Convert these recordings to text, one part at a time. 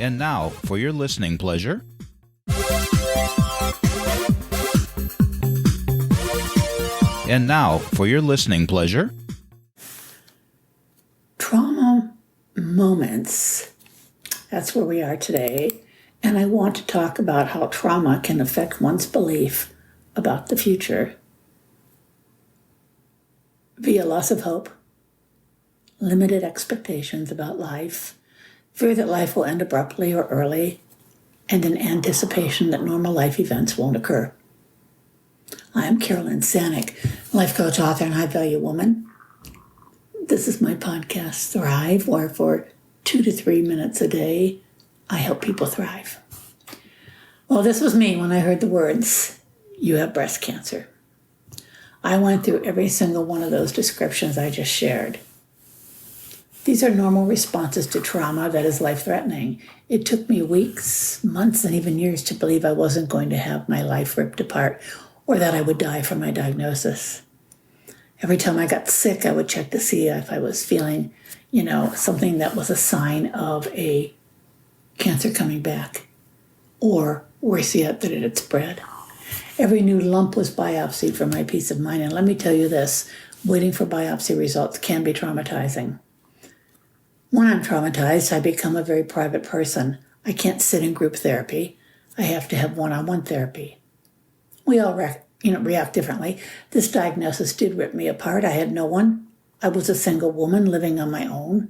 And now, for your listening pleasure, Trauma moments. That's where we are today. And I want to talk about how trauma can affect one's belief about the future via loss of hope, limited expectations about life, fear that life will end abruptly or early, and an anticipation that normal life events won't occur. I am Carolyn Sanic, life coach, author, and high-value woman. This is my podcast, Thrive, where for 2 to 3 minutes a day, I help people thrive. Well, this was me when I heard the words, "You have breast cancer." I went through every single one of those descriptions I just shared. These are normal responses to trauma that is life-threatening. It took me weeks, months, and even years to believe I wasn't going to have my life ripped apart or that I would die from my diagnosis. Every time I got sick, I would check to see if I was feeling, something that was a sign of a cancer coming back, or worse yet, that it had spread. Every new lump was biopsied for my peace of mind. And let me tell you this, waiting for biopsy results can be traumatizing. When I'm traumatized, I become a very private person. I can't sit in group therapy. I have to have one-on-one therapy. We all react differently. This diagnosis did rip me apart. I had no one. I was a single woman living on my own.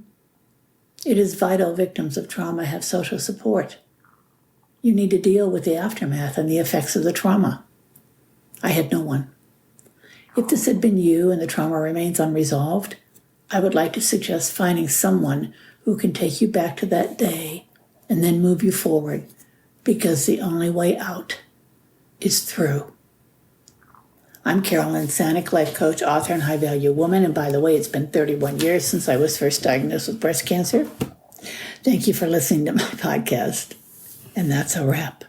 It is vital victims of trauma have social support. You need to deal with the aftermath and the effects of the trauma. I had no one. If this had been you and the trauma remains unresolved, I would like to suggest finding someone who can take you back to that day and then move you forward, because the only way out is through. I'm Carolyn Sanic, life coach, author, and high-value woman. And by the way, it's been 31 years since I was first diagnosed with breast cancer. Thank you for listening to my podcast. And that's a wrap.